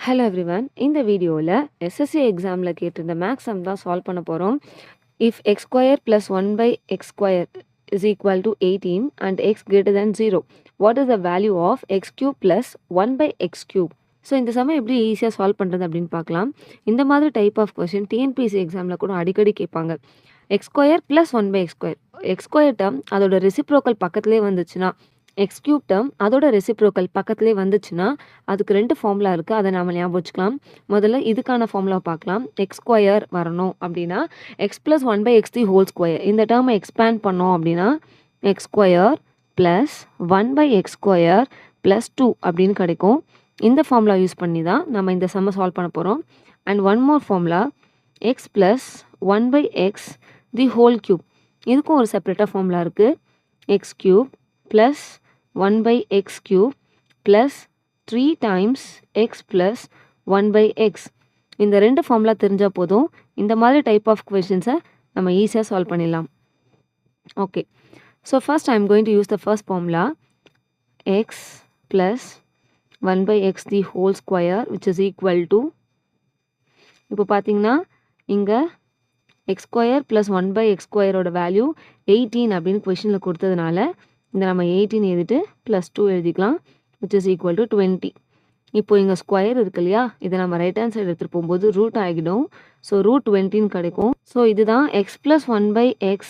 Hello everyone. இந்த வீடியோவில் SSC எக்ஸாமில் கேட்டிருந்த மேக்ஸ் சம் தான் சால்வ் பண்ண போகிறோம். If x square plus 1/x square is equal to 18 and x greater than 0, what is the value of x cube plus 1/x cube? So இந்த சமயம் எப்படி ஈஸியாக சால்வ் பண்ணுறது அப்படின்னு பார்க்கலாம். இந்த மாதிரி டைப் ஆஃப் கொஷின் டிஎன்பிஎஸ்சி எக்ஸாமில் கூட அடிக்கடி கேட்பாங்க. X square plus 1/x square, X square term அதோட ரெசிப்ரோக்கல் பக்கத்துலேயே வந்துச்சுன்னா, எக்ஸ் கியூப் டேர்ம் அதோட ரெசிப்ரோக்கல் பக்கத்துலேயே வந்துச்சுன்னா அதுக்கு 2 ஃபார்முலா இருக்குது. அதை நாம் ஞாபகம் வச்சுக்கலாம். முதல்ல இதுக்கான ஃபார்முலா பார்க்கலாம். எக்ஸ் ஸ்கொயர் வரணும் அப்படின்னா X plus 1/x the whole square, இந்த டேர்மை எக்ஸ்பேண்ட் பண்ணோம் அப்படின்னா X square plus 1/x square plus 2 அப்படின்னு கிடைக்கும். இந்த ஃபார்முலா யூஸ் பண்ணி தான் நம்ம இந்த சம்மை சால்வ் பண்ண போகிறோம். And one more formula, X plus 1/x the whole cube, இதுக்கும் ஒரு செப்பரேட்டாக ஃபார்முலா இருக்குது. X cube plus 1/x cube plus 3 times X plus 1/x. இந்த 2 ஃபார்முலா தெரிஞ்சால் போதும், இந்த மாதிரி டைப் ஆஃப் கொஷின்ஸை நம்ம ஈஸியாக சால்வ் பண்ணிடலாம். Okay, so first I am going to use the first formula, X plus 1/x the whole square which is equal to, இப்போ பார்த்தீங்கன்னா இங்கே எக்ஸ் ஸ்கொயர் ப்ளஸ் 1/x ஸ்கொயரோட வேல்யூ 18 அப்படின்னு கொஷினில் கொடுத்ததுனால இந்த நம்ம 18 எழுதிட்டு ப்ளஸ் 2 எழுதிக்கலாம், விச் இஸ் ஈக்குவல் டு 20. இப்போ இங்கே ஸ்கொயர் இருக்கு இல்லையா, இதை நம்ம ரைட் ஹேண்ட் சைடு எடுத்துகிட்டு போகும்போது ரூட் ஆகிடும். ஸோ ரூட் 20 கிடைக்கும். ஸோ இதுதான் எக்ஸ் ப்ளஸ் 1/x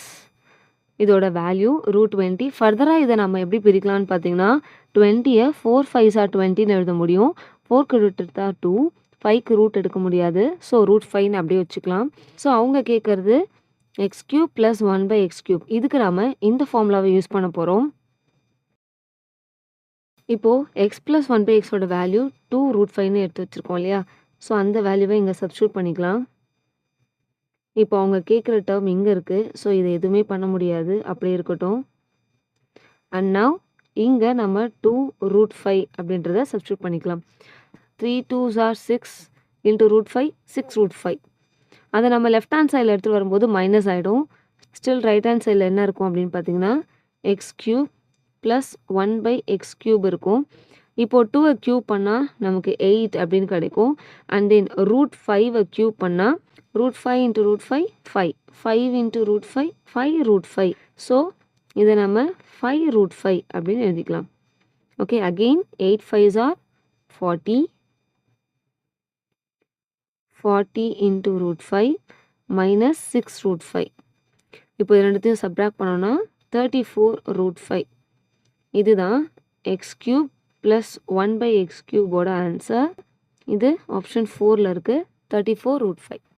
இதோட வேல்யூ ரூட் 20. ஃபர்தராக இதை நம்ம எப்படி பிரிக்கலாம்னு பார்த்தீங்கன்னா 20யை 4 5s are 20ன்னு எழுத முடியும். 4க்கு ரூட் எடுத்தா 2, 5க்கு ரூட் எடுக்க முடியாது. ஸோ ரூட் 5ன்னு அப்படியே வச்சுக்கலாம். ஸோ அவங்க கேட்குறது X cube plus 1/x cube, இதுக்கு நாம் இந்த ஃபார்முலாவை யூஸ் பண்ண போகிறோம். இப்போது எக்ஸ் ப்ளஸ் 1/xோட வேல்யூ 2 ரூட் 5ன்னு எடுத்து வச்சுருக்கோம் இல்லையா, ஸோ அந்த வேல்யூவை இங்கே சப்ஸ்டியூட் பண்ணிக்கலாம். இப்போ அவங்க கேட்குற டேர்ம் இங்கே இருக்குது. ஸோ இதை எதுவுமே பண்ண முடியாது, அப்படியே இருக்கட்டும். அண்ட் நவ் இங்கே நம்ம 2 ரூட் 5 அப்படின்றத சப்ஸ்டியூட் பண்ணிக்கலாம். 3 2s are 6 into root 5, 6 root 5. அதை நம்ம லெஃப்ட் ஹேண்ட் சைடில் எடுத்துகிட்டு வரும்போது மைனஸ் ஆகிடும். ஸ்டில் ரைட் ஹேண்ட் சைடில் என்ன இருக்கும் அப்படின்னு பார்த்தீங்கன்னா X cube plus 1/x cube இருக்கும். இப்போது 2வை கியூப் பண்ணால் நமக்கு 8 அப்படின்னு கிடைக்கும். அண்ட் தென் ரூட் 5வை கியூப் பண்ணால் root 5 into root 5 5, 5 into root 5 5 root 5. So இதை நம்ம 5 ரூட் 5 அப்படின்னு எழுதிக்கலாம். Okay, again 8 5s are 40, 40 into root 5 minus 6 root 5. இப்போ இது ரெண்டுத்தையும் சப்ராக்ட் பண்ணோன்னா 34 ரூட் 5. இதுதான் எக்ஸ் கியூப் ப்ளஸ் 1/x கியூபோட ஆன்சர். இது ஆப்ஷன் 4ல் இருக்குது, 34 ரூட் 5.